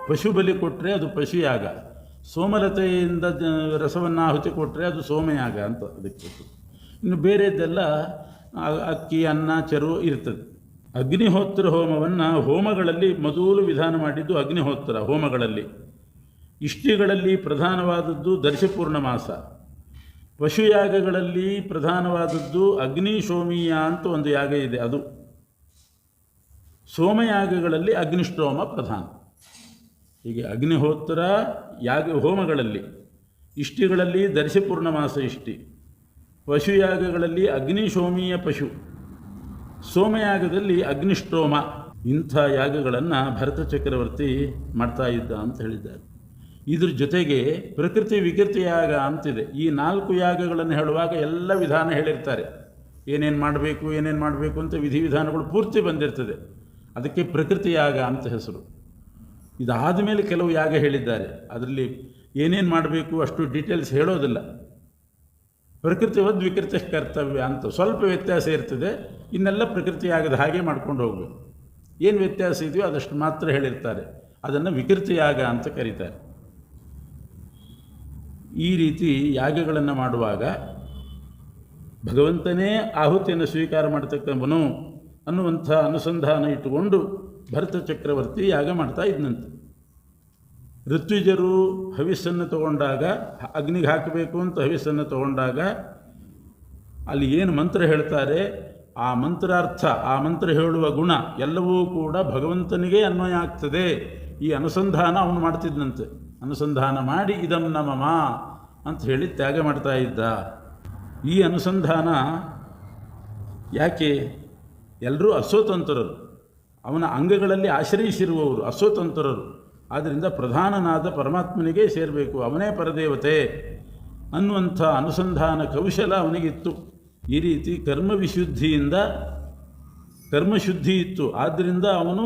ಪಶು ಬಲಿ ಕೊಟ್ಟರೆ ಅದು ಪಶುಯಾಗ, ಸೋಮಲತೆಯಿಂದ ರಸವನ್ನು ಆಹುತಿ ಕೊಟ್ಟರೆ ಅದು ಸೋಮಯಾಗ ಅಂತ ಅದಕ್ಕೆ. ಇನ್ನು ಬೇರೆದ್ದೆಲ್ಲ ಅಕ್ಕಿ, ಅನ್ನ, ಚೆರು ಇರ್ತದೆ. ಅಗ್ನಿಹೋತ್ರ ಹೋಮವನ್ನು ಹೋಮಗಳಲ್ಲಿ ಮೊದಲು ವಿಧಾನ ಮಾಡಿದ್ದು ಅಗ್ನಿಹೋತ್ರ ಹೋಮಗಳಲ್ಲಿ. ಇಷ್ಟಿಗಳಲ್ಲಿ ಪ್ರಧಾನವಾದದ್ದು ದರ್ಶಪೂರ್ಣ ಮಾಸ. ಪಶುಯಾಗಗಳಲ್ಲಿ ಪ್ರಧಾನವಾದದ್ದು ಅಗ್ನಿಶೋಮೀಯ ಅಂತ ಒಂದು ಯಾಗ ಇದೆ, ಅದು. ಸೋಮಯಾಗಗಳಲ್ಲಿ ಅಗ್ನಿಷ್ಠೋಮ ಪ್ರಧಾನ. ಹೀಗೆ ಅಗ್ನಿಹೋತ್ರ ಯಾಗ ಹೋಮಗಳಲ್ಲಿ, ಇಷ್ಟಿಗಳಲ್ಲಿ ದರ್ಶಪೂರ್ಣಮಾಸ ಇಷ್ಟಿ, ಪಶುಯಾಗಗಳಲ್ಲಿ ಅಗ್ನಿಶೋಮೀಯ ಪಶು, ಸೋಮಯಾಗದಲ್ಲಿ ಅಗ್ನಿಷ್ಠೋಮ. ಇಂಥ ಯಾಗಗಳನ್ನು ಭರತ ಚಕ್ರವರ್ತಿ ಮಾಡ್ತಾ ಇದ್ದ ಅಂತ ಹೇಳಿದ್ದಾರೆ. ಇದ್ರ ಜೊತೆಗೆ ಪ್ರಕೃತಿ ವಿಕೃತಿ ಯಾಗ ಅಂತಿದೆ. ಈ 4 ಯಾಗಗಳನ್ನು ಹೇಳುವಾಗ ಎಲ್ಲ ವಿಧಾನ ಹೇಳಿರ್ತಾರೆ, ಏನೇನು ಮಾಡಬೇಕು ಅಂತ ವಿಧಿವಿಧಾನಗಳು ಪೂರ್ತಿ ಬಂದಿರ್ತದೆ. ಅದಕ್ಕೆ ಪ್ರಕೃತಿ ಯಾಗ ಅಂತ ಹೆಸರು. ಇದಾದ ಮೇಲೆ ಕೆಲವು ಯಾಗ ಹೇಳಿದ್ದಾರೆ, ಅದರಲ್ಲಿ ಏನೇನು ಮಾಡಬೇಕು ಅಷ್ಟು ಡೀಟೇಲ್ಸ್ ಹೇಳೋದಿಲ್ಲ. ಪ್ರಕೃತಿವದ್ ವಿಕೃತಿ ಕರ್ತವ್ಯ ಅಂತ ಸ್ವಲ್ಪ ವ್ಯತ್ಯಾಸ ಇರ್ತದೆ, ಇನ್ನೆಲ್ಲ ಪ್ರಕೃತಿ ಯಾಗದ ಹಾಗೆ ಮಾಡ್ಕೊಂಡು ಹೋಗಬೇಕು. ಏನು ವ್ಯತ್ಯಾಸ ಇದೆಯೋ ಅದಷ್ಟು ಮಾತ್ರ ಹೇಳಿರ್ತಾರೆ, ಅದನ್ನು ವಿಕೃತಿ ಯಾಗ ಅಂತ ಕರೀತಾರೆ. ಈ ರೀತಿ ಯಾಗಗಳನ್ನು ಮಾಡುವಾಗ ಭಗವಂತನೇ ಆಹುತಿಯನ್ನು ಸ್ವೀಕಾರ ಮಾಡತಕ್ಕವನು ಅನ್ನುವಂಥ ಅನುಸಂಧಾನ ಇಟ್ಟುಕೊಂಡು ಭರತ ಚಕ್ರವರ್ತಿ ಯಾಗ ಮಾಡ್ತಾ ಇದ್ದಂತೆ. ಋತ್ವಿಜರು ಹವಿಸ್ಸನ್ನು ತಗೊಂಡಾಗ, ಅಗ್ನಿಗೆ ಹಾಕಬೇಕು ಅಂತ ಹವಿಸ್ಸನ್ನು ತಗೊಂಡಾಗ ಅಲ್ಲಿ ಏನು ಮಂತ್ರ ಹೇಳ್ತಾರೆ, ಆ ಮಂತ್ರಾರ್ಥ, ಆ ಮಂತ್ರ ಹೇಳುವ ಗುಣ ಎಲ್ಲವೂ ಕೂಡ ಭಗವಂತನಿಗೆ ಅನ್ವಯ ಆಗ್ತದೆ. ಈ ಅನುಸಂಧಾನ ಅವನು ಮಾಡ್ತಿದ್ದಂತೆ. ಅನುಸಂಧಾನ ಮಾಡಿ ಇದಂ ನಮಮ ಅಂತ ಹೇಳಿ ತ್ಯಾಗ ಮಾಡ್ತಾ ಇದ್ದ. ಈ ಅನುಸಂಧಾನ ಯಾಕೆ? ಎಲ್ಲರೂ ಅಸ್ವತಂತ್ರರು, ಅವನ ಅಂಗಗಳಲ್ಲಿ ಆಶ್ರಯಿಸಿರುವವರು ಅಸ್ವತಂತ್ರರು. ಆದ್ದರಿಂದ ಪ್ರಧಾನನಾದ ಪರಮಾತ್ಮನಿಗೆ ಸೇರಬೇಕು, ಅವನೇ ಪರದೇವತೆ ಅನ್ನುವಂಥ ಅನುಸಂಧಾನ ಕೌಶಲ ಅವನಿಗಿತ್ತು. ಈ ರೀತಿ ಕರ್ಮಶುದ್ಧಿ ಇತ್ತು. ಆದ್ದರಿಂದ ಅವನು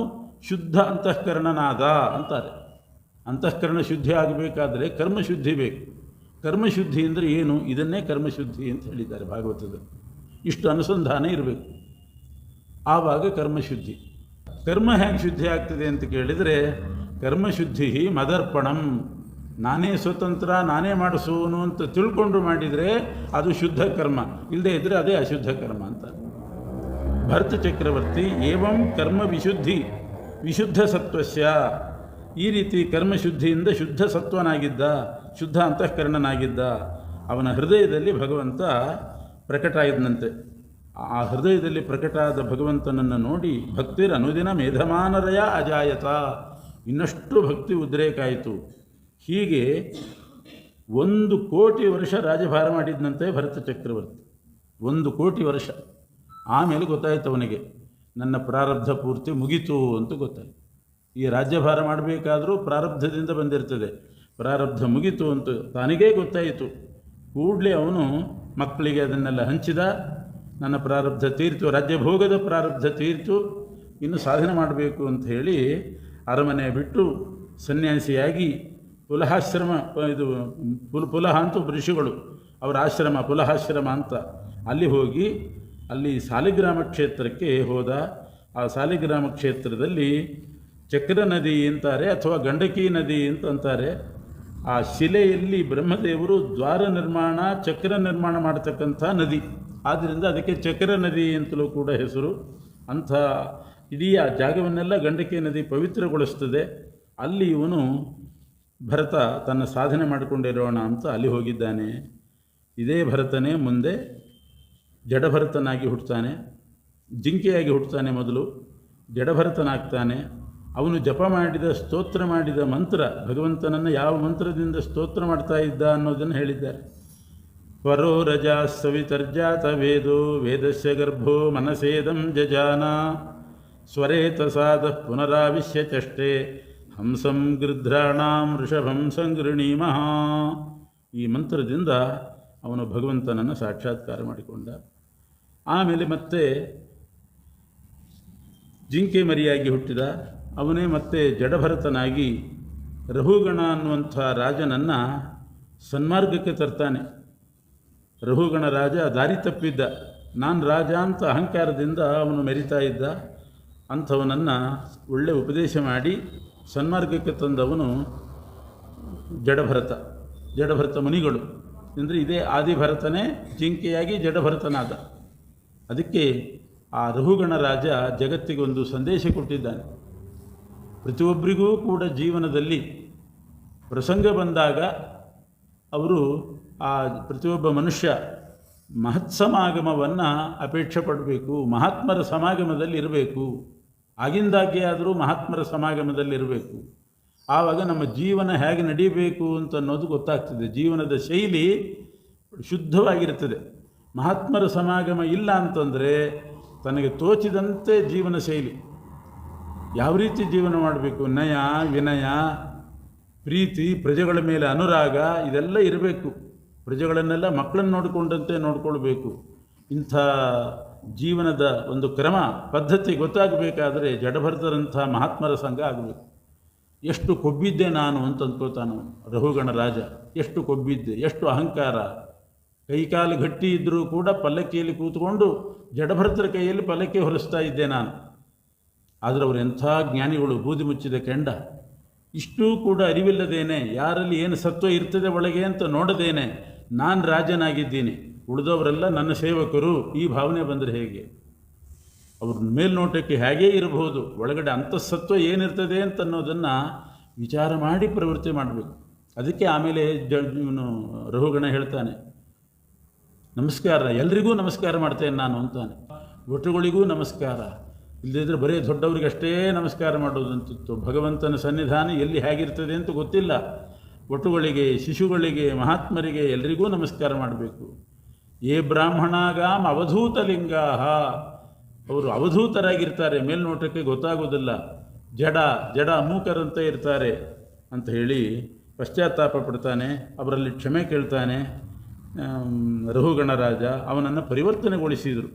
ಶುದ್ಧ ಅಂತಃಕರಣನಾದ ಅಂತಾರೆ. ಅಂತಃಕರಣ ಶುದ್ಧಿ ಆಗಬೇಕಾದರೆ ಕರ್ಮಶುದ್ಧಿ ಬೇಕು. ಕರ್ಮಶುದ್ಧಿ ಅಂದರೆ ಏನು? ಇದನ್ನೇ ಕರ್ಮಶುದ್ಧಿ ಅಂತ ಹೇಳಿದ್ದಾರೆ ಭಾಗವತದಲ್ಲಿ. ಇಷ್ಟು ಅನುಸಂಧಾನ ಇರಬೇಕು, ಆವಾಗ ಕರ್ಮಶುದ್ಧಿ. ಕರ್ಮ ಹೇಗೆ ಶುದ್ಧಿ ಆಗ್ತದೆ ಅಂತ ಕೇಳಿದರೆ, ಕರ್ಮಶುದ್ಧಿ ಮದರ್ಪಣಂ, ನಾನೇ ಸ್ವತಂತ್ರ, ನಾನೇ ಮಾಡಿಸೋನು ಅಂತ ತಿಳ್ಕೊಂಡು ಮಾಡಿದರೆ ಅದು ಶುದ್ಧ ಕರ್ಮ, ಇಲ್ಲದೇ ಇದ್ದರೆ ಅದೇ ಅಶುದ್ಧ ಕರ್ಮ ಅಂತ. ಭರತ ಚಕ್ರವರ್ತಿ ಏವಂ ಕರ್ಮ ವಿಶುದ್ಧ ಸತ್ವಸ್ಯ, ಈ ರೀತಿ ಕರ್ಮಶುದ್ಧಿಯಿಂದ ಶುದ್ಧ ಸತ್ವನಾಗಿದ್ದ, ಶುದ್ಧ ಅಂತಃಕರಣನಾಗಿದ್ದ. ಅವನ ಹೃದಯದಲ್ಲಿ ಭಗವಂತ ಪ್ರಕಟ ಇದ್ದಂತೆ. ಆ ಹೃದಯದಲ್ಲಿ ಪ್ರಕಟ ಆದ ಭಗವಂತನನ್ನು ನೋಡಿ ಭಕ್ತಿರ್ ಅನುದಿನ ಮೇಧಮಾನರಯ ಅಜಾಯತ, ಇನ್ನಷ್ಟು ಭಕ್ತಿ ಉದ್ರೇಕ ಆಯಿತು. ಹೀಗೆ 1,000,000 ವರ್ಷ ರಾಜಭಾರ ಮಾಡಿದ್ದಂತೆ ಭರತ ಚಕ್ರವರ್ತಿ. 1,000,000 ವರ್ಷ. ಆಮೇಲೆ ಗೊತ್ತಾಯಿತು ಅವನಿಗೆ, ನನ್ನ ಪ್ರಾರಬ್ಧ ಪೂರ್ತಿ ಮುಗೀತು ಅಂತ ಗೊತ್ತಾಯಿತು. ಈ ರಾಜ್ಯಭಾರ ಮಾಡಬೇಕಾದರೂ ಪ್ರಾರಬ್ಧದಿಂದ ಬಂದಿರ್ತದೆ. ಪ್ರಾರಬ್ಧ ಮುಗೀತು ಅಂತ ತನಗೇ ಗೊತ್ತಾಯಿತು. ಕೂಡಲೇ ಅವನು ಮಕ್ಕಳಿಗೆ ಅದನ್ನೆಲ್ಲ ಹಂಚಿದ. ನನ್ನ ಪ್ರಾರಬ್ಧ ತೀರ್ತು, ರಾಜ್ಯಭೋಗದ ಪ್ರಾರಬ್ಧ ತೀರ್ತು, ಇನ್ನು ಸಾಧನೆ ಮಾಡಬೇಕು ಅಂತ ಹೇಳಿ ಅರಮನೆ ಬಿಟ್ಟು ಸನ್ಯಾಸಿಯಾಗಿ ಪುಲಹಾಶ್ರಮ, ಇದು ಪುಲಹ ಅಂತ ಋಷಿಗಳು ಅವರ ಆಶ್ರಮ, ಪುಲಹಾಶ್ರಮ ಅಂತ, ಅಲ್ಲಿ ಹೋಗಿ ಅಲ್ಲಿ ಸಾಲಿಗ್ರಾಮ ಕ್ಷೇತ್ರಕ್ಕೆ ಹೋದ. ಆ ಸಾಲಿಗ್ರಾಮ ಕ್ಷೇತ್ರದಲ್ಲಿ ಚಕ್ರ ನದಿ ಅಂತಾರೆ, ಅಥವಾ ಗಂಡಕಿ ನದಿ ಅಂತ ಅಂತಾರೆ. ಆ ಶಿಲೆಯಲ್ಲಿ ಬ್ರಹ್ಮದೇವರು ದ್ವಾರ ನಿರ್ಮಾಣ, ಚಕ್ರ ನಿರ್ಮಾಣ ಮಾಡತಕ್ಕಂಥ ನದಿ. ಆದ್ದರಿಂದ ಅದಕ್ಕೆ ಚಕ್ರ ನದಿ ಅಂತಲೂ ಕೂಡ ಹೆಸರು. ಅಂಥ ಇಡೀ ಆ ಜಾಗವನ್ನೆಲ್ಲ ಗಂಡಕಿ ನದಿ ಪವಿತ್ರಗೊಳಿಸ್ತದೆ. ಅಲ್ಲಿ ಇವನು ಭರತ ತನ್ನ ಸಾಧನೆ ಮಾಡಿಕೊಂಡಿರೋಣ ಅಂತ ಅಲ್ಲಿ ಹೋಗಿದ್ದಾನೆ. ಇದೇ ಭರತನೇ ಮುಂದೆ ಜಡಭರತನಾಗಿ ಹುಟ್ಟುತ್ತಾನೆ. ಜಿಂಕೆಯಾಗಿ ಹುಟ್ಟುತ್ತಾನೆ, ಮೊದಲು ಜಡಭರತನಾಗ್ತಾನೆ. ಅವನು ಜಪ ಮಾಡಿದ, ಸ್ತೋತ್ರ ಮಾಡಿದ ಮಂತ್ರ, ಭಗವಂತನನ್ನು ಯಾವ ಮಂತ್ರದಿಂದ ಸ್ತೋತ್ರ ಮಾಡ್ತಾ ಇದ್ದ ಅನ್ನೋದನ್ನು ಹೇಳಿದ್ದಾರೆ. ಪರೋ ರಜಾ ಸವಿತರ್ಜಾತ ವೇದೋ ವೇದಸ್ಯ ಗರ್ಭೋ ಮನಸೇದಂ ಜಜಾನ ಸ್ವರೇತಸಾದ ಪುನರಾವಿಶ್ಯ ಚಷ್ಟೆ ಹಂಸಂ ಗೃಧ್ರಾಣಾಂ ಋಷಭಂ ಸಂಗೃಣೀಮಃ. ಈ ಮಂತ್ರದಿಂದ ಅವನು ಭಗವಂತನನ್ನು ಸಾಕ್ಷಾತ್ಕಾರ ಮಾಡಿಕೊಂಡ. ಆಮೇಲೆ ಮತ್ತೆ ಜಿಂಕೆ ಮರಿಯಾಗಿ ಹುಟ್ಟಿದ. ಅವನೇ ಮತ್ತೆ ಜಡಭರತನಾಗಿ ರಹುಗಣ ಅನ್ನುವಂಥ ರಾಜನನ್ನು ಸನ್ಮಾರ್ಗಕ್ಕೆ ತರ್ತಾನೆ. ರಹುಗಣ ರಾಜ ದಾರಿ ತಪ್ಪಿದ್ದ, ನಾನು ರಾಜ ಅಂತ ಅಹಂಕಾರದಿಂದ ಅವನು ಮೆರಿತಾ ಇದ್ದ. ಅಂಥವನನ್ನು ಒಳ್ಳೆ ಉಪದೇಶ ಮಾಡಿ ಸನ್ಮಾರ್ಗಕ್ಕೆ ತಂದವನು ಜಡಭರತ ಮುನಿಗಳು ಅಂದರೆ ಇದೇ ಆದಿಭರತನೇ ಜಿಂಕೆಯಾಗಿ ಜಡಭರತನಾದ. ಅದಕ್ಕೆ ಆ ರಹುಗಣ ರಾಜ ಜಗತ್ತಿಗೊಂದು ಸಂದೇಶ ಕೊಟ್ಟಿದ್ದಾನೆ. ಪ್ರತಿಯೊಬ್ಬರಿಗೂ ಕೂಡ ಜೀವನದಲ್ಲಿ ಪ್ರಸಂಗ ಬಂದಾಗ ಅವರು ಆ ಪ್ರತಿಯೊಬ್ಬ ಮನುಷ್ಯ ಮಹತ್ ಸಮಾಗಮವನ್ನು ಅಪೇಕ್ಷೆ ಪಡಬೇಕು, ಮಹಾತ್ಮರ ಸಮಾಗಮದಲ್ಲಿ ಇರಬೇಕು. ಆಗಿಂದಾಗ್ಗೆ ಆದರೂ ಮಹಾತ್ಮರ ಸಮಾಗಮದಲ್ಲಿರಬೇಕು. ಆವಾಗ ನಮ್ಮ ಜೀವನ ಹೇಗೆ ನಡೀಬೇಕು ಅಂತ ಅನ್ನೋದು ಗೊತ್ತಾಗ್ತದೆ. ಜೀವನದ ಶೈಲಿ ಶುದ್ಧವಾಗಿರ್ತದೆ. ಮಹಾತ್ಮರ ಸಮಾಗಮ ಇಲ್ಲ ಅಂತಂದರೆ ತನಗೆ ತೋಚಿದಂತೆ ಜೀವನ ಶೈಲಿ. ಯಾವ ರೀತಿ ಜೀವನ ಮಾಡಬೇಕು, ನಯ, ವಿನಯ, ಪ್ರೀತಿ, ಪ್ರಜೆಗಳ ಮೇಲೆ ಅನುರಾಗ, ಇದೆಲ್ಲ ಇರಬೇಕು. ಪ್ರಜೆಗಳನ್ನೆಲ್ಲ ಮಕ್ಕಳನ್ನು ನೋಡಿಕೊಂಡಂತೆ ನೋಡಿಕೊಳ್ಬೇಕು. ಇಂಥ ಜೀವನದ ಒಂದು ಕ್ರಮ ಪದ್ಧತಿ ಗೊತ್ತಾಗಬೇಕಾದರೆ ಜಡಭರತರಂಥ ಮಹಾತ್ಮರ ಸಂಘ ಆಗಬೇಕು. ಎಷ್ಟು ಕೊಬ್ಬಿದ್ದೆ ನಾನು ಅಂತ ಅಂದ್ಕೊಳ್ತಾನು ರಹುಗಣ ರಾಜ. ಎಷ್ಟು ಕೊಬ್ಬಿದ್ದೆ, ಎಷ್ಟು ಅಹಂಕಾರ. ಕೈಕಾಲು ಗಟ್ಟಿ ಇದ್ದರೂ ಕೂಡ ಪಲ್ಲಕ್ಕಿಯಲ್ಲಿ ಕೂತ್ಕೊಂಡು ಜಡಭರತರ ಕೈಯಲ್ಲಿ ಪಲ್ಲಕ್ಕಿ ಹೊರಿಸ್ತಾ ಇದ್ದೆ ನಾನು. ಆದರೆ ಅವರು ಎಂಥ ಜ್ಞಾನಿಗಳು, ಬೂದಿ ಮುಚ್ಚಿದ ಕೆಂಡ. ಇಷ್ಟೂ ಕೂಡ ಅರಿವಿಲ್ಲದೇನೆ, ಯಾರಲ್ಲಿ ಏನು ಸತ್ವ ಇರ್ತದೆ ಒಳಗೆ ಅಂತ ನೋಡದೇನೆ ನಾನು ರಾಜನಾಗಿದ್ದೀನಿ, ಉಳಿದವರೆಲ್ಲ ನನ್ನ ಸೇವಕರು, ಈ ಭಾವನೆ ಬಂದರೆ ಹೇಗೆ? ಅವ್ರ ಮೇಲ್ನೋಟಕ್ಕೆ ಹೇಗೇ ಇರಬಹುದು, ಒಳಗಡೆ ಅಂತಃಸತ್ವ ಏನಿರ್ತದೆ ಅಂತ ಅನ್ನೋದನ್ನು ವಿಚಾರ ಮಾಡಿ ಪ್ರವೃತ್ತಿ ಮಾಡಬೇಕು. ಅದಕ್ಕೆ ಆಮೇಲೆ ಇವನು ರಹುಗಣ ಹೇಳ್ತಾನೆ, ನಮಸ್ಕಾರ, ಎಲ್ರಿಗೂ ನಮಸ್ಕಾರ ಮಾಡ್ತೇನೆ ನಾನು ಅಂತಾನೆ. ಒಟ್ಟುಗಳಿಗೂ ನಮಸ್ಕಾರ. ಇಲ್ಲದಿದ್ದರೆ ಬರೀ ದೊಡ್ಡವರಿಗೆ ಅಷ್ಟೇ ನಮಸ್ಕಾರ ಮಾಡೋದಂತಿತ್ತು. ಭಗವಂತನ ಸನ್ನಿಧಾನ ಎಲ್ಲಿ ಹೇಗಿರ್ತದೆ ಅಂತ ಗೊತ್ತಿಲ್ಲ. ಒಟ್ಟುಗಳಿಗೆ, ಶಿಶುಗಳಿಗೆ, ಮಹಾತ್ಮರಿಗೆ ಎಲ್ರಿಗೂ ನಮಸ್ಕಾರ ಮಾಡಬೇಕು. ಏ ಬ್ರಾಹ್ಮಣಾಗಾಮ್ ಅವಧೂತಲಿಂಗಾಹ, ಅವರು ಅವಧೂತರಾಗಿರ್ತಾರೆ, ಮೇಲ್ನೋಟಕ್ಕೆ ಗೊತ್ತಾಗೋದಿಲ್ಲ. ಜಡ ಮೂಕರಂತೆ ಇರ್ತಾರೆ ಅಂತ ಹೇಳಿ ಪಶ್ಚಾತ್ತಾಪ ಪಡ್ತಾನೆ. ಅವರಲ್ಲಿ ಕ್ಷಮೆ ಕೇಳ್ತಾನೆ ರಹುಗಣ ರಾಜ. ಅವನನ್ನು ಪರಿವರ್ತನೆಗೊಳಿಸಿದರು.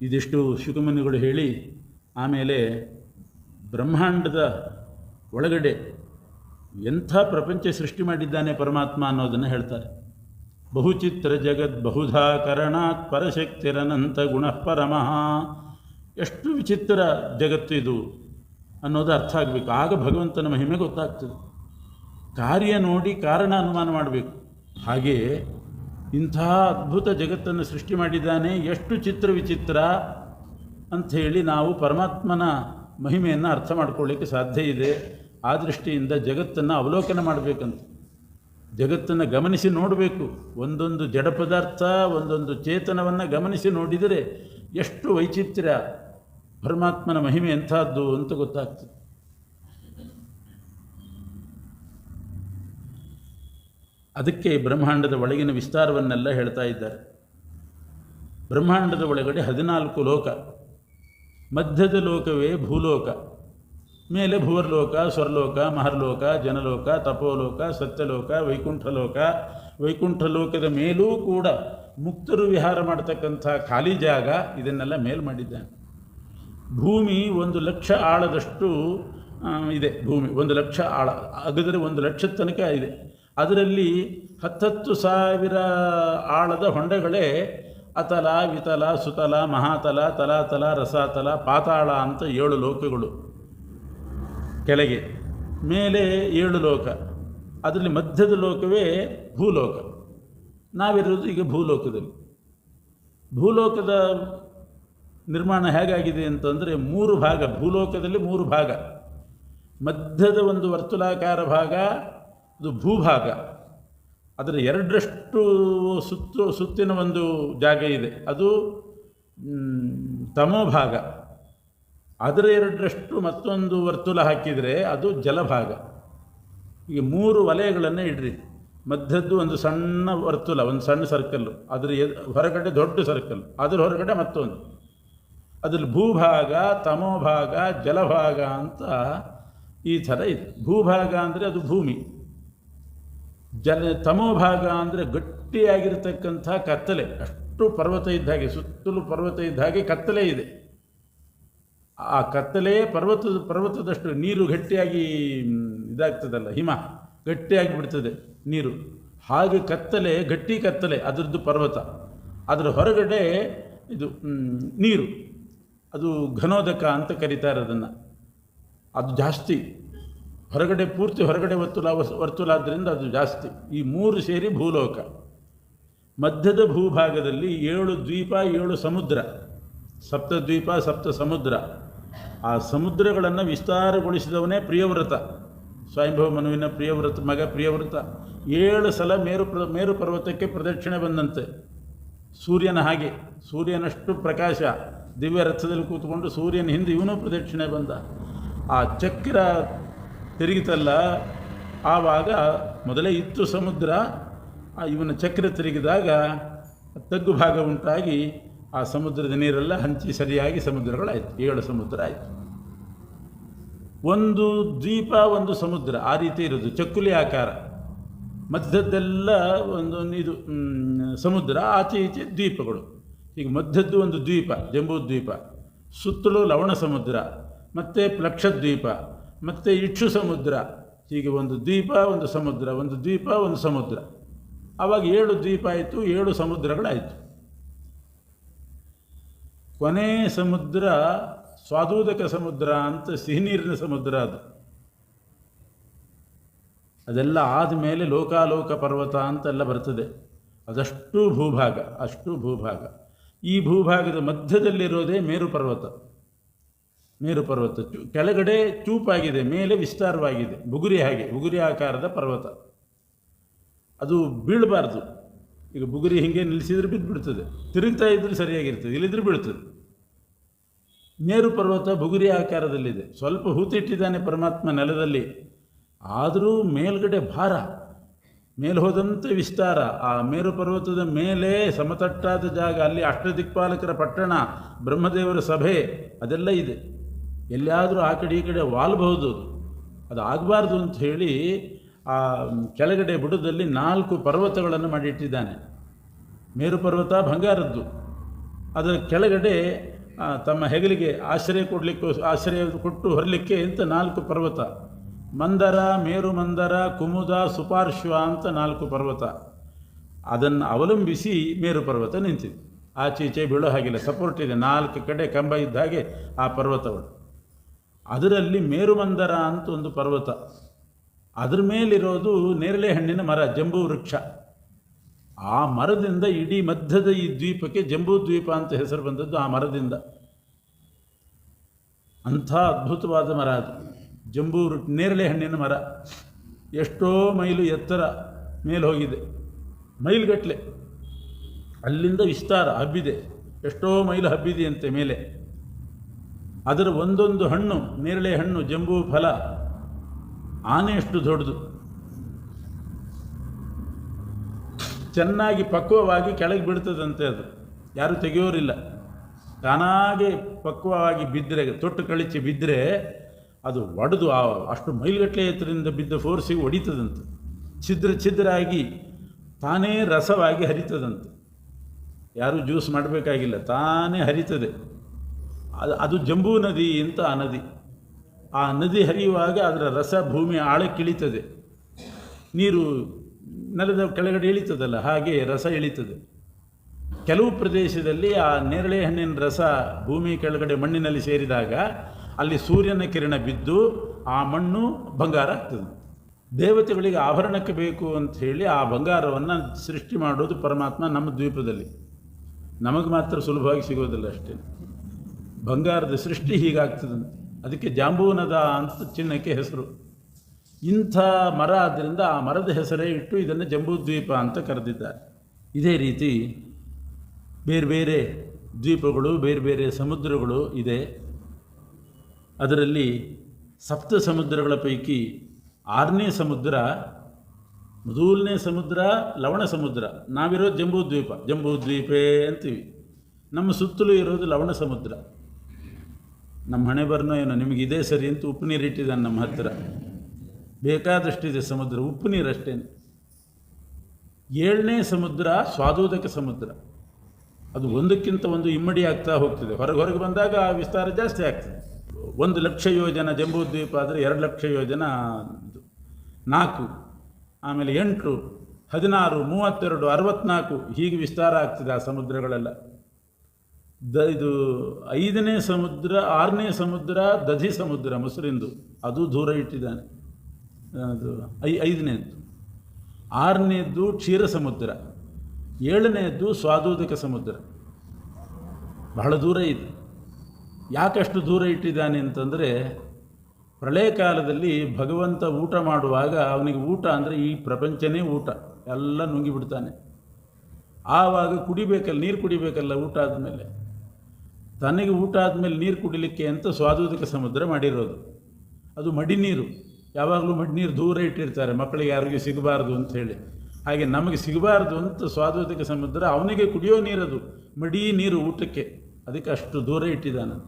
ಇದಿಷ್ಟು ಶುಕಮುನಿಗಳು ಹೇಳಿ ಆಮೇಲೆ ಬ್ರಹ್ಮಾಂಡದ ಒಳಗಡೆ ಎಂಥ ಪ್ರಪಂಚ ಸೃಷ್ಟಿ ಮಾಡಿದ್ದಾನೆ ಪರಮಾತ್ಮ ಅನ್ನೋದನ್ನು ಹೇಳ್ತಾರೆ. ಬಹುಚಿತ್ರ ಜಗದ್ ಬಹುಧಾ ಕರಣಾತ್ ಪರಶಕ್ತಿರನಂತ ಗುಣಃ ಪರಮಃ. ಎಷ್ಟು ವಿಚಿತ್ರ ಜಗತ್ತು ಇದು ಅನ್ನೋದು ಅರ್ಥ ಆಗಬೇಕು. ಆಗ ಭಗವಂತನ ಮಹಿಮೆ ಗೊತ್ತಾಗ್ತದೆ. ಕಾರ್ಯ ನೋಡಿ ಕಾರಣ ಅನುಮಾನ ಮಾಡಬೇಕು. ಹಾಗೆ ಇಂಥ ಅದ್ಭುತ ಜಗತ್ತನ್ನು ಸೃಷ್ಟಿ ಮಾಡಿದ್ದಾನೆ, ಎಷ್ಟು ಚಿತ್ರ ವಿಚಿತ್ರ ಅಂಥೇಳಿ ನಾವು ಪರಮಾತ್ಮನ ಮಹಿಮೆಯನ್ನು ಅರ್ಥ ಮಾಡ್ಕೊಳ್ಳಿಕ್ಕೆ ಸಾಧ್ಯ ಇದೆ. ಆ ದೃಷ್ಟಿಯಿಂದ ಜಗತ್ತನ್ನು ಅವಲೋಕನ ಮಾಡಬೇಕಂತ, ಜಗತ್ತನ್ನು ಗಮನಿಸಿ ನೋಡಬೇಕು. ಒಂದೊಂದು ಜಡ ಪದಾರ್ಥ, ಒಂದೊಂದು ಚೇತನವನ್ನು ಗಮನಿಸಿ ನೋಡಿದರೆ ಎಷ್ಟು ವೈಚಿತ್ರ್ಯ, ಪರಮಾತ್ಮನ ಮಹಿಮೆ ಎಂಥದ್ದು ಅಂತ ಗೊತ್ತಾಗ್ತದೆ. ಅದಕ್ಕೆ ಬ್ರಹ್ಮಾಂಡದ ಒಳಗಿನ ವಿಸ್ತಾರವನ್ನೆಲ್ಲ ಹೇಳ್ತಾ ಇದ್ದಾರೆ. ಬ್ರಹ್ಮಾಂಡದ ಒಳಗಡೆ 14 ಲೋಕ, ಮಧ್ಯದ ಲೋಕವೇ ಭೂಲೋಕ, ಮೇಲೆ ಭುವರ್ಲೋಕ, ಸ್ವರ್ಲೋಕ, ಮಹರ್ಲೋಕ, ಜನಲೋಕ, ತಪೋಲೋಕ, ಸತ್ಯಲೋಕ, ವೈಕುಂಠಲೋಕ. ವೈಕುಂಠಲೋಕದ ಮೇಲೂ ಕೂಡ ಮುಕ್ತರು ವಿಹಾರ ಮಾಡ್ತಕ್ಕಂಥ ಖಾಲಿ ಜಾಗ, ಇದನ್ನೆಲ್ಲ ಮೇಲ್ ಮಾಡಿದ್ದಾನೆ. ಭೂಮಿ 1,00,000 ಆಳದಷ್ಟು ಇದೆ. ಭೂಮಿ 1,00,000 ಆಳ, ಅಗದರೆ 1,00,000 ತನಕ ಇದೆ. ಅದರಲ್ಲಿ 10,000 ಆಳದ ಹೊಂಡಗಳೇ ಅತಲ, ವಿತಲ, ಸುತಲ, ಮಹಾತಲ, ತಲಾತಲ, ರಸಾತಲ, ಪಾತಾಳ ಅಂತ 7 ಲೋಕಗಳು. ಕೆಳಗೆ ಮೇಲೆ 7 ಲೋಕ. ಅದರಲ್ಲಿ ಮಧ್ಯದ ಲೋಕವೇ ಭೂಲೋಕ. ನಾವಿರೋದು ಈಗ ಭೂಲೋಕದಲ್ಲಿ. ಭೂಲೋಕದ ನಿರ್ಮಾಣ ಹೇಗಾಗಿದೆ ಅಂತಂದರೆ 3 ಭಾಗ. ಭೂಲೋಕದಲ್ಲಿ 3 ಭಾಗ. ಮಧ್ಯದ ಒಂದು ವರ್ತುಲಾಕಾರ ಭಾಗ ಅದು ಭೂಭಾಗ. ಅದರ 2ರಷ್ಟು ಸುತ್ತಿನ ಒಂದು ಜಾಗ ಇದೆ, ಅದು ತಮೋಭಾಗ. ಅದರ 2ರಷ್ಟು ಮತ್ತೊಂದು ವರ್ತುಲ ಹಾಕಿದರೆ ಅದು ಜಲಭಾಗ. ಈಗ 3 ವಲಯಗಳನ್ನು ಇಡ್ರಿ. ಮಧ್ಯದ್ದು ಒಂದು ಸಣ್ಣ ವರ್ತುಲ, ಒಂದು ಸಣ್ಣ ಸರ್ಕಲ್ಲು, ಅದರ ಹೊರಗಡೆ ದೊಡ್ಡ ಸರ್ಕಲ್, ಅದರ ಹೊರಗಡೆ ಮತ್ತೊಂದು. ಅದರಲ್ಲಿ ಭೂಭಾಗ, ತಮೋಭಾಗ, ಜಲಭಾಗ ಅಂತ ಈ ಥರ ಇದೆ. ಭೂಭಾಗ ಅಂದರೆ ಅದು ಭೂಮಿ. ತಮೋಭಾಗ ಅಂದರೆ ಗಟ್ಟಿಯಾಗಿರ್ತಕ್ಕಂಥ ಕತ್ತಲೆ, ಅಷ್ಟು ಪರ್ವತ ಇದ್ದ ಹಾಗೆ, ಸುತ್ತಲೂ ಪರ್ವತ ಇದ್ದ ಹಾಗೆ ಕತ್ತಲೆ ಇದೆ. ಆ ಕತ್ತಲೆ ಪರ್ವತದಷ್ಟು ನೀರು ಗಟ್ಟಿಯಾಗಿ ಇದಾಗ್ತದಲ್ಲ, ಹಿಮ ಗಟ್ಟಿಯಾಗಿ ಬಿಡ್ತದೆ ನೀರು. ಹಾಗೆ ಕತ್ತಲೆ, ಗಟ್ಟಿ ಕತ್ತಲೆ, ಅದರದ್ದು ಪರ್ವತ. ಅದರ ಹೊರಗಡೆ ಇದು ನೀರು, ಅದು ಘನೋದಕ ಅಂತ ಕರೀತಾರೆ ಅದನ್ನು. ಅದು ಜಾಸ್ತಿ, ಹೊರಗಡೆ ಪೂರ್ತಿ ಹೊರಗಡೆ ವರ್ತುಲಾದ್ದರಿಂದ ಅದು ಜಾಸ್ತಿ. ಈ 3 ಸೇರಿ ಭೂಲೋಕ. ಮಧ್ಯದ ಭೂಭಾಗದಲ್ಲಿ 7 ದ್ವೀಪ 7 ಸಮುದ್ರ, ಸಪ್ತದ್ವೀಪ ಸಪ್ತ ಸಮುದ್ರ. ಆ ಸಮುದ್ರಗಳನ್ನು ವಿಸ್ತಾರಗೊಳಿಸಿದವನೇ ಪ್ರಿಯವ್ರತ, ಸ್ವಯಂಭವ ಮನುವಿನ ಮಗ ಪ್ರಿಯವ್ರತ. 7 ಸಲ ಮೇರು ಪರ್ವತಕ್ಕೆ ಪ್ರದಕ್ಷಿಣೆ ಬಂದಂತೆ, ಸೂರ್ಯನ ಹಾಗೆ, ಸೂರ್ಯನಷ್ಟು ಪ್ರಕಾಶ, ದಿವ್ಯ ರಥದಲ್ಲಿ ಕೂತ್ಕೊಂಡು ಸೂರ್ಯನ ಹಿಂದೆ ಇವನು ಪ್ರದಕ್ಷಿಣೆ ಬಂದ. ಆ ಚಕ್ರ ತಿರುಗಿತಲ್ಲ, ಆವಾಗ ಮೊದಲೇ ಇತ್ತು ಸಮುದ್ರ, ಇವನ ಚಕ್ರ ತಿರುಗಿದಾಗ ತಗ್ಗು ಭಾಗ ಉಂಟಾಗಿ ಆ ಸಮುದ್ರದ ನೀರೆಲ್ಲ ಹಂಚಿ ಸರಿಯಾಗಿ ಸಮುದ್ರಗಳಾಯಿತು, 7 ಸಮುದ್ರ ಆಯಿತು. ಒಂದು ದ್ವೀಪ ಒಂದು ಸಮುದ್ರ, ಆ ರೀತಿ ಇರೋದು, ಚಕ್ಕುಲಿ ಆಕಾರ. ಮಧ್ಯದ್ದೆಲ್ಲ ಇದು ಸಮುದ್ರ, ಆಚೆ ಈಚೆ ದ್ವೀಪಗಳು. ಈಗ ಮಧ್ಯದ್ದು ಒಂದು ದ್ವೀಪ, ಜಂಬೂ ದ್ವೀಪ, ಸುತ್ತಲೂ ಲವಣ ಸಮುದ್ರ, ಮತ್ತು ಪ್ಲಕ್ಷದ್ವೀಪ, ಮತ್ತು ಇಕ್ಷು ಸಮುದ್ರ. ಹೀಗೆ ಒಂದು ದ್ವೀಪ ಒಂದು ಸಮುದ್ರ, ಒಂದು ದ್ವೀಪ ಒಂದು ಸಮುದ್ರ. ಆವಾಗ 7 ದ್ವೀಪ ಆಯಿತು, 7 ಸಮುದ್ರಗಳಾಯಿತು. ಕೊನೆ ಸಮುದ್ರ ಸ್ವಾದೂದಕ ಸಮುದ್ರ ಅಂತ, ಸಿಹಿನೀರಿನ ಸಮುದ್ರ ಅದು. ಅದೆಲ್ಲ ಆದಮೇಲೆ ಲೋಕಾಲೋಕ ಪರ್ವತ ಅಂತೆಲ್ಲ ಬರ್ತದೆ. ಅದಷ್ಟು ಭೂಭಾಗ, ಅಷ್ಟು ಭೂಭಾಗ. ಈ ಭೂಭಾಗದ ಮಧ್ಯದಲ್ಲಿರೋದೇ ಮೇರು ಪರ್ವತ. ಮೇರು ಪರ್ವತ ಕೆಳಗಡೆ ಚೂಪಾಗಿದೆ, ಮೇಲೆ ವಿಸ್ತಾರವಾಗಿದೆ, ಬುಗುರಿ ಹಾಗೆ, ಬುಗುರಿ ಆಕಾರದ ಪರ್ವತ. ಅದು ಬೀಳಬಾರ್ದು. ಈಗ ಬುಗುರಿ ಹೀಗೆ ನಿಲ್ಲಿಸಿದ್ರೆ ಬಿದ್ದುಬಿಡ್ತದೆ, ತಿರುಗ್ತಾ ಇದ್ರೆ ಸರಿಯಾಗಿರ್ತದೆ, ಇಲ್ಲಿದ್ರೆ ಬೀಳ್ತದೆ. ಮೇರು ಪರ್ವತ ಬುಗುರಿ ಆಕಾರದಲ್ಲಿದೆ. ಸ್ವಲ್ಪ ಹೂತಿಟ್ಟಿದ್ದಾನೆ ಪರಮಾತ್ಮ ನೆಲದಲ್ಲಿ, ಆದರೂ ಮೇಲ್ಗಡೆ ಭಾರ, ಮೇಲೆ ಹೋದಂತೆ ವಿಸ್ತಾರ. ಆ ಮೇರು ಪರ್ವತದ ಮೇಲೆ ಸಮತಟ್ಟಾದ ಜಾಗ, ಅಲ್ಲಿ ಅಷ್ಟದಿಕ್ಪಾಲಕರ ಪಟ್ಟಣ, ಬ್ರಹ್ಮದೇವರ ಸಭೆ, ಅದೆಲ್ಲ ಇದೆ. ಎಲ್ಲಿಯಾದರೂ ಆ ಕಡೆ ಈ ಕಡೆ ವಾಲ್ಬಹುದು, ಅದು ಆಗಬಾರ್ದು ಅಂತ ಹೇಳಿ ಆ ಕೆಳಗಡೆ ಬುಡದಲ್ಲಿ 4 ಪರ್ವತಗಳನ್ನು ಮಾಡಿಟ್ಟಿದ್ದಾನೆ. ಮೇರು ಪರ್ವತ ಬಂಗಾರದ್ದು, ಅದರ ಕೆಳಗಡೆ ತಮ್ಮ ಹೆಗಲಿಗೆ ಆಶ್ರಯ ಕೊಟ್ಟು ಹೊರಲಿಕ್ಕೆ ಅಂತ 4 ಪರ್ವತ. ಮಂದರ, ಮೇರು ಮಂದರ, ಕುಮುದ, ಸುಪಾರ್ಶ್ವ ಅಂತ 4 ಪರ್ವತ. ಅದನ್ನು ಅವಲಂಬಿಸಿ ಮೇರು ಪರ್ವತ ನಿಂತಿದೆ. ಆಚೆ ಈಚೆ ಬೀಳೋ ಹಾಗಿಲ್ಲ, ಸಪೋರ್ಟ್ ಇದೆ, 4 ಕಡೆ ಕಂಬ ಇದ್ದ ಹಾಗೆ ಆ ಪರ್ವತಗಳು. ಅದರಲ್ಲಿ ಮೇರುಮಂದರ ಅಂತ ಒಂದು ಪರ್ವತ, ಅದ್ರ ಮೇಲಿರೋದು ನೇರಳೆ ಹಣ್ಣಿನ ಮರ, ಜಂಬೂ ವೃಕ್ಷ. ಆ ಮರದಿಂದ ಇಡೀ ಮಧ್ಯದ ಈ ದ್ವೀಪಕ್ಕೆ ಜಂಬೂ ದ್ವೀಪ ಅಂತ ಹೆಸರು ಬಂದದ್ದು ಆ ಮರದಿಂದ. ಅಂಥ ಅದ್ಭುತವಾದ ಮರ ಅದು, ಜಂಬೂ ನೇರಳೆ ಹಣ್ಣಿನ ಮರ. ಎಷ್ಟೋ ಮೈಲು ಎತ್ತರ ಮೇಲೆ ಹೋಗಿದೆ, ಮೈಲ್ಗಟ್ಟಲೆ. ಅಲ್ಲಿಂದ ವಿಸ್ತಾರ ಹಬ್ಬಿದೆ, ಎಷ್ಟೋ ಮೈಲು ಹಬ್ಬಿದೆಯಂತೆ ಮೇಲೆ. ಅದರ ಒಂದೊಂದು ಹಣ್ಣು, ನೇರಳೆ ಹಣ್ಣು, ಜಂಬೂ ಫಲ ಆನೆಯಷ್ಟು ದೊಡ್ಡದು. ಚೆನ್ನಾಗಿ ಪಕ್ವವಾಗಿ ಕೆಳಗೆ ಬೀಳ್ತದಂತೆ. ಅದು ಯಾರೂ ತೆಗೆಯೋರಿಲ್ಲ. ತಾನಾಗೆ ಪಕ್ವವಾಗಿ ಬಿದ್ದರೆ, ತೊಟ್ಟು ಕಳಿಸಿ ಬಿದ್ದರೆ ಅದು ಒಡೆದು ಅಷ್ಟು ಮೈಲ್ಗಟ್ಟಲೆ ಎತ್ತರದಿಂದ ಬಿದ್ದ ಫೋರ್ಸಿಗೆ ಹೊಡಿತದಂತೆ. ಛಿದ್ರ ಆಗಿ ತಾನೇ ರಸವಾಗಿ ಹರಿತದಂತೆ. ಯಾರೂ ಜ್ಯೂಸ್ ಮಾಡಬೇಕಾಗಿಲ್ಲ, ತಾನೇ ಹರಿತದೆ. ಅದು ಜಂಬೂ ನದಿ ಅಂತ ಆ ನದಿ. ಆ ನದಿ ಹರಿಯುವಾಗ ಅದರ ರಸ ಭೂಮಿ ಆಳಕ್ಕಿಳಿತದೆ, ನೀರು ನೆಲದ ಕೆಳಗಡೆ ಇಳಿತದಲ್ಲ, ಹಾಗೆ ರಸ ಇಳಿತದೆ. ಕೆಲವು ಪ್ರದೇಶದಲ್ಲಿ ಆ ನೇರಳೆ ಹಣ್ಣಿನ ರಸ ಭೂಮಿ ಕೆಳಗಡೆ ಮಣ್ಣಿನಲ್ಲಿ ಸೇರಿದಾಗ ಅಲ್ಲಿ ಸೂರ್ಯನ ಕಿರಣ ಬಿದ್ದು ಆ ಮಣ್ಣು ಬಂಗಾರ ಆಗ್ತದೆ. ದೇವತೆಗಳಿಗೆ ಆಭರಣಕ್ಕೆ ಬೇಕು ಅಂತ ಹೇಳಿ ಆ ಬಂಗಾರವನ್ನು ಸೃಷ್ಟಿ ಮಾಡೋದು ಪರಮಾತ್ಮ ನಮ್ಮ ದ್ವೀಪದಲ್ಲಿ. ನಮಗೆ ಮಾತ್ರ ಸುಲಭವಾಗಿ ಸಿಗೋದಿಲ್ಲ ಅಷ್ಟೇ. ಬಂಗಾರದ ಸೃಷ್ಟಿ ಹೀಗಾಗ್ತದಂತೆ. ಅದಕ್ಕೆ ಜಾಂಬೂನದ ಅಂತ ಚಿನ್ನಕ್ಕೆ ಹೆಸರು. ಇಂಥ ಮರ ಆದ್ದರಿಂದ ಆ ಮರದ ಹೆಸರೇ ಇಟ್ಟು ಇದನ್ನು ಜಂಬೂದ್ವೀಪ ಅಂತ ಕರೆದಿದ್ದಾರೆ. ಇದೇ ರೀತಿ ಬೇರೆ ಬೇರೆ ದ್ವೀಪಗಳು, ಬೇರೆ ಬೇರೆ ಸಮುದ್ರಗಳು ಇದೆ. ಅದರಲ್ಲಿ ಸಪ್ತ ಸಮುದ್ರಗಳ ಪೈಕಿ 6ನೇ ಸಮುದ್ರ, ಮೊದಲನೇ ಸಮುದ್ರ ಲವಣ ಸಮುದ್ರ. ನಾವಿರೋದು ಜಂಬೂದ್ವೀಪ, ಜಂಬೂದ್ವೀಪೇ ಅಂತೀವಿ. ನಮ್ಮ ಸುತ್ತಲೂ ಇರೋದು ಲವಣ ಸಮುದ್ರ. ನಮ್ಮ ಹಣೆ ಬರ್ನೋ ಏನೋ, ನಿಮಗಿದೆ ಸರಿ ಅಂತ ಉಪ್ಪು ನೀರು ಇಟ್ಟಿದ್ದಾನೆ ನಮ್ಮ ಹತ್ತಿರ. ಬೇಕಾದಷ್ಟಿದೆ ಸಮುದ್ರ, ಉಪ್ಪು ನೀರಷ್ಟೇ. 7ನೇ ಸಮುದ್ರ ಸ್ವಾದೋದಕ ಸಮುದ್ರ. ಅದು ಒಂದಕ್ಕಿಂತ ಒಂದು ಇಮ್ಮಡಿ ಆಗ್ತಾ ಹೋಗ್ತದೆ. ಹೊರಗೆ ಬಂದಾಗ ಆ ವಿಸ್ತಾರ ಜಾಸ್ತಿ ಆಗ್ತದೆ. 1,00,000 ಯೋಜನ ಜಂಬೂದ್ವೀಪ ಆದರೆ 2,00,000 ಯೋಜನ 4, ಆಮೇಲೆ 8, 16, 32, 64 ಹೀಗೆ ವಿಸ್ತಾರ ಆಗ್ತದೆ ಆ ಸಮುದ್ರಗಳೆಲ್ಲ. ಇದು 5ನೇ ಸಮುದ್ರ 6ನೇ ಸಮುದ್ರ ದಧಿ ಸಮುದ್ರ ಮೊಸರಿಂದು, ಅದು ದೂರ ಇಟ್ಟಿದ್ದಾನೆ. ಅದು 5ನೇದ್ದು. 6ನೇದ್ದು ಕ್ಷೀರ ಸಮುದ್ರ, 7ನೇದ್ದು ಸ್ವಾದೋದಕ ಸಮುದ್ರ. ಬಹಳ ದೂರ ಇದೆ. ಯಾಕಷ್ಟು ದೂರ ಇಟ್ಟಿದ್ದಾನೆ ಅಂತಂದರೆ, ಪ್ರಳಯ ಕಾಲದಲ್ಲಿ ಭಗವಂತ ಊಟ ಮಾಡುವಾಗ ಅವನಿಗೆ ಊಟ ಅಂದರೆ ಈ ಪ್ರಪಂಚನೇ ಊಟ, ಎಲ್ಲ ನುಂಗಿಬಿಡ್ತಾನೆ. ಆವಾಗ ಕುಡಿಬೇಕಲ್ಲ, ನೀರು ಕುಡಿಬೇಕಲ್ಲ ಊಟ ಆದಮೇಲೆ. ತನಗೆ ಊಟ ಆದಮೇಲೆ ನೀರು ಕುಡಿಲಿಕ್ಕೆ ಅಂತ ಸ್ವಾದೋದಕ ಸಮುದ್ರ ಮಾಡಿರೋದು. ಅದು ಮಡಿ ನೀರು, ಯಾವಾಗಲೂ ಮಡಿ ನೀರು ದೂರ ಇಟ್ಟಿರ್ತಾರೆ, ಮಕ್ಕಳಿಗೆ ಯಾರಿಗೂ ಸಿಗಬಾರ್ದು ಅಂಥೇಳಿ. ಹಾಗೆ ನಮಗೆ ಸಿಗಬಾರ್ದು ಅಂತ ಸ್ವಾದೋದಕ ಸಮುದ್ರ ಅವನಿಗೆ ಕುಡಿಯೋ ನೀರದು, ಮಡಿ ನೀರು ಊಟಕ್ಕೆ, ಅದಕ್ಕೆ ಅಷ್ಟು ದೂರ ಇಟ್ಟಿದ್ದಾನಂತ.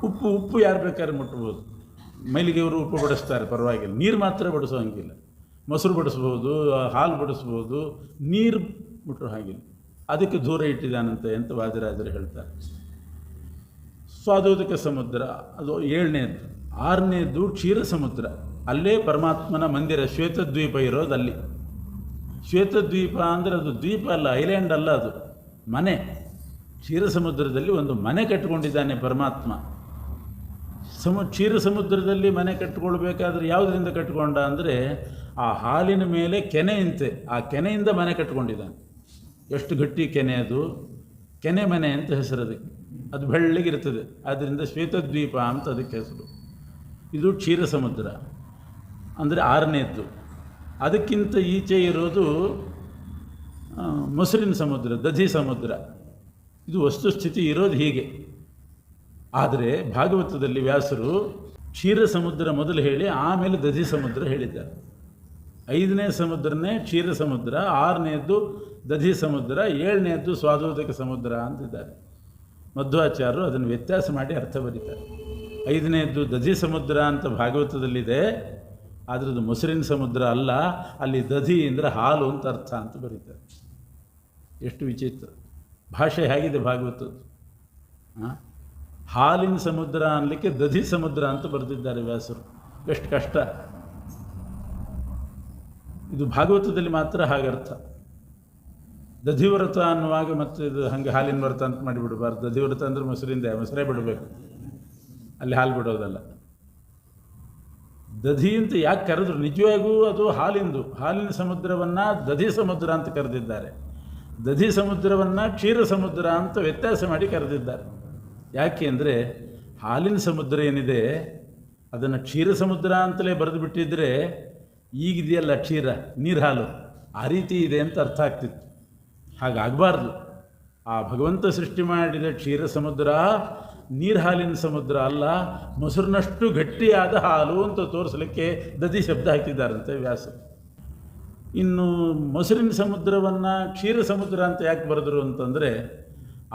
ಉಪ್ಪು ಯಾರು ಬೇಕಾದ್ರೆ ಮುಟ್ಬೋದು, ಮೈಲಿಗೆಯವರು ಉಪ್ಪು ಬಡಿಸ್ತಾರೆ, ಪರವಾಗಿಲ್ಲ. ನೀರು ಮಾತ್ರ ಬಡಿಸೋ ಹಂಗಿಲ್ಲ. ಮೊಸರು ಬಡಿಸ್ಬೋದು, ಹಾಲು ಬಡಿಸ್ಬೋದು, ನೀರು ಮುಟ್ಟೋ ಹಾಗಿಲ್ಲ. ಅದಕ್ಕೆ ದೂರ ಇಟ್ಟಿದ್ದಾನಂತೆ ಅಂತ ವಾದಿರಾಜರು ಹೇಳ್ತಾರೆ. ಸ್ವಾದೋದಕ ಸಮುದ್ರ ಅದು 7ನೇದ್ದು. 6ನೇದ್ದು ಕ್ಷೀರ ಸಮುದ್ರ, ಅಲ್ಲೇ ಪರಮಾತ್ಮನ ಮಂದಿರ ಶ್ವೇತದ್ವೀಪ ಇರೋದು ಅಲ್ಲಿ. ಶ್ವೇತದ್ವೀಪ ಅಂದರೆ ಅದು ದ್ವೀಪ ಅಲ್ಲ, ಐಲ್ಯಾಂಡ್ ಅಲ್ಲ, ಅದು ಮನೆ. ಕ್ಷೀರ ಸಮುದ್ರದಲ್ಲಿ ಒಂದು ಮನೆ ಕಟ್ಟಿಕೊಂಡಿದ್ದಾನೆ ಪರಮಾತ್ಮ. ಕ್ಷೀರ ಸಮುದ್ರದಲ್ಲಿ ಮನೆ ಕಟ್ಟಿಕೊಳ್ಬೇಕಾದ್ರೆ ಯಾವುದರಿಂದ ಕಟ್ಟಿಕೊಂಡ ಅಂದರೆ, ಆ ಹಾಲಿನ ಮೇಲೆ ಕೆನೆಯಂತೆ, ಆ ಕೆನೆಯಿಂದ ಮನೆ ಕಟ್ಟಿಕೊಂಡಿದ್ದಾನೆ. ಎಷ್ಟು ಗಟ್ಟಿ ಕೆನೆ ಅದು, ಕೆನೆ ಮನೆ ಅಂತ ಹೆಸರು ಅದಕ್ಕೆ. ಅದು ಬೆಳ್ಳಗಿರ್ತದೆ, ಆದ್ದರಿಂದ ಶ್ವೇತದ್ವೀಪ ಅಂತ ಅದಕ್ಕೆ ಹೆಸರು. ಇದು ಕ್ಷೀರ ಸಮುದ್ರ ಅಂದರೆ 6ನೇದ್ದು. ಅದಕ್ಕಿಂತ ಈಚೆ ಇರೋದು ಮೊಸರಿನ ಸಮುದ್ರ, ದಧಿ ಸಮುದ್ರ. ಇದು ವಸ್ತುಸ್ಥಿತಿ ಇರೋದು ಹೀಗೆ. ಆದರೆ ಭಾಗವತದಲ್ಲಿ ವ್ಯಾಸರು ಕ್ಷೀರ ಸಮುದ್ರ ಮೊದಲು ಹೇಳಿ ಆಮೇಲೆ ದಧಿ ಸಮುದ್ರ ಹೇಳಿದ್ದಾರೆ. 5ನೇ ಸಮುದ್ರನೇ ಕ್ಷೀರ ಸಮುದ್ರ, 6ನೇದ್ದು ದಧಿ ಸಮುದ್ರ, 7ನೇದ್ದು ಸ್ವಾದೋದಕ ಸಮುದ್ರ ಅಂತಿದ್ದಾರೆ. ಮಧ್ವಾಚಾರ್ಯರು ಅದನ್ನು ವ್ಯತ್ಯಾಸ ಮಾಡಿ ಅರ್ಥ ಬರೀತಾರೆ. 5ನೇದ್ದು ದಧಿ ಸಮುದ್ರ ಅಂತ ಭಾಗವತದಲ್ಲಿದೆ, ಆದರೆ ಅದು ಮೊಸರಿನ ಸಮುದ್ರ ಅಲ್ಲ, ಅಲ್ಲಿ ದಧಿ ಅಂದರೆ ಹಾಲು ಅಂತ ಅರ್ಥ ಅಂತ ಬರೀತಾರೆ. ಎಷ್ಟು ವಿಚಿತ್ರ ಭಾಷೆ ಹೇಗಿದೆ ಭಾಗವತದ್ದು. ಹಾಲಿನ ಸಮುದ್ರ ಅನ್ನಲಿಕ್ಕೆ ದಧಿ ಸಮುದ್ರ ಅಂತ ಬರೆದಿದ್ದಾರೆ ವ್ಯಾಸರು. ಎಷ್ಟು ಕಷ್ಟ. ಇದು ಭಾಗವತದಲ್ಲಿ ಮಾತ್ರ ಹಾಗರ್ಥ. ದಧಿವ್ರತ ಅನ್ನುವಾಗ ಮತ್ತೆ ಇದು ಹಾಗೆ ಹಾಲಿನ ವ್ರತ ಅಂತ ಮಾಡಿಬಿಡಬಾರ್ದು. ದಧಿವ್ರತ ಅಂದರೆ ಮೊಸರೇ ಬಿಡಬೇಕು, ಅಲ್ಲಿ ಹಾಲು ಬಿಡೋದಲ್ಲ. ದಧಿ ಅಂತ ಯಾಕೆ ಕರೆದ್ರು, ನಿಜವಾಗೂ ಅದು ಹಾಲಿನ ಸಮುದ್ರವನ್ನು ದಧಿ ಸಮುದ್ರ ಅಂತ ಕರೆದಿದ್ದಾರೆ. ದಧಿ ಸಮುದ್ರವನ್ನು ಕ್ಷೀರ ಸಮುದ್ರ ಅಂತ ವ್ಯತ್ಯಾಸ ಮಾಡಿ ಕರೆದಿದ್ದಾರೆ. ಯಾಕೆ ಅಂದರೆ, ಹಾಲಿನ ಸಮುದ್ರ ಏನಿದೆ ಅದನ್ನು ಕ್ಷೀರ ಸಮುದ್ರ ಅಂತಲೇ ಬರೆದು ಬಿಟ್ಟಿದ್ದರೆ ಈಗಿದೆಯಲ್ಲ ಕ್ಷೀರ, ನೀರು ಹಾಲು, ಆ ರೀತಿ ಇದೆ ಅಂತ ಅರ್ಥ ಆಗ್ತಿತ್ತು. ಹಾಗಾಗಬಾರ್ದು. ಆ ಭಗವಂತ ಸೃಷ್ಟಿ ಮಾಡಿದ ಕ್ಷೀರ ಸಮುದ್ರ ನೀರು ಹಾಲಿನ ಸಮುದ್ರ ಅಲ್ಲ, ಮೊಸರಿನಷ್ಟು ಗಟ್ಟಿಯಾದ ಹಾಲು ಅಂತ ತೋರಿಸಲಿಕ್ಕೆ ದಧಿ ಶಬ್ದ ಹಾಕಿದ್ದಾರಂತೆ ವ್ಯಾಸ. ಇನ್ನು ಮೊಸರಿನ ಸಮುದ್ರವನ್ನು ಕ್ಷೀರ ಸಮುದ್ರ ಅಂತ ಯಾಕೆ ಬರೆದರು ಅಂತಂದರೆ,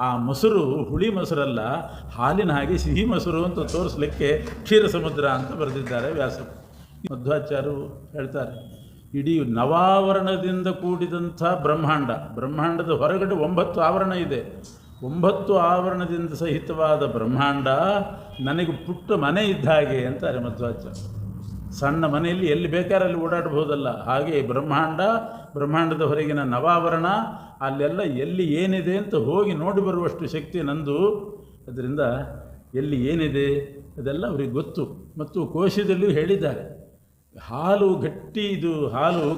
ಆ ಮೊಸರು ಹುಳಿ ಮೊಸರಲ್ಲ, ಹಾಲಿನ ಹಾಗೆ ಸಿಹಿ ಮೊಸರು ಅಂತ ತೋರಿಸಲಿಕ್ಕೆ ಕ್ಷೀರ ಸಮುದ್ರ ಅಂತ ಬರೆದಿದ್ದಾರೆ ವ್ಯಾಸರು. ಮಧ್ವಾಚಾರ್ಯರು ಹೇಳ್ತಾರೆ, ಇಡೀ ನವಾವರಣದಿಂದ ಕೂಡಿದಂಥ ಬ್ರಹ್ಮಾಂಡದ ಹೊರಗಡೆ 9 ಆವರಣ ಇದೆ. 9 ಆವರಣದಿಂದ ಸಹಿತವಾದ ಬ್ರಹ್ಮಾಂಡ ನನಗೆ ಪುಟ್ಟ ಮನೆ ಇದ್ದ ಹಾಗೆ ಅಂತಾರೆ ಮಧ್ವಾಚಾರ್ಯ. ಸಣ್ಣ ಮನೆಯಲ್ಲಿ ಎಲ್ಲಿ ಬೇಕಾರಲ್ಲಿ ಓಡಾಡ್ಬೋದಲ್ಲ, ಹಾಗೆ ಬ್ರಹ್ಮಾಂಡದ ಹೊರಗಿನ ನವಾವರಣ, ಅಲ್ಲೆಲ್ಲ ಎಲ್ಲಿ ಏನಿದೆ ಅಂತ ಹೋಗಿ ನೋಡಿ ಬರುವಷ್ಟು ಶಕ್ತಿ ನಂದು. ಅದರಿಂದ ಎಲ್ಲಿ ಏನಿದೆ ಅದೆಲ್ಲ ಅವ್ರಿಗೆ ಗೊತ್ತು. ಮತ್ತು ಕೋಶದಲ್ಲಿಯೂ ಹೇಳಿದ್ದಾರೆ, ಹಾಲು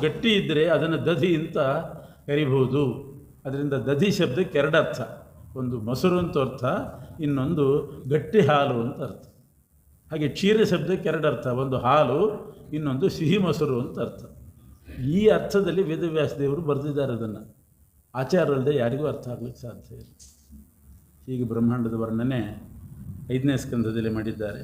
ಗಟ್ಟಿ ಇದ್ದರೆ ಅದನ್ನು ದಧಿ ಅಂತ ಕರಿಬಹುದು. ಅದರಿಂದ ದಧಿ ಶಬ್ದಕ್ಕೆ 2 ಅರ್ಥ, ಒಂದು ಮೊಸರು ಅಂತ ಅರ್ಥ, ಇನ್ನೊಂದು ಗಟ್ಟಿ ಹಾಲು ಅಂತ ಅರ್ಥ. ಹಾಗೆ ಕ್ಷೀರ ಶಬ್ದಕ್ಕೆ 2 ಅರ್ಥ, ಒಂದು ಹಾಲು, ಇನ್ನೊಂದು ಸಿಹಿ ಮೊಸರು ಅಂತ ಅರ್ಥ. ಈ ಅರ್ಥದಲ್ಲಿ ವೇದವ್ಯಾಸ ದೇವರು ಬರೆದಿದ್ದಾರೆ. ಅದನ್ನು ಆಚಾರಲ್ಲದೆ ಯಾರಿಗೂ ಅರ್ಥ ಆಗಲಿಕ್ಕೆ ಸಾಧ್ಯ ಇಲ್ಲ. ಹೀಗೆ ಬ್ರಹ್ಮಾಂಡದ ವರ್ಣನೆ 5ನೇ ಸ್ಕಂದದಲ್ಲಿ ಮಾಡಿದ್ದಾರೆ.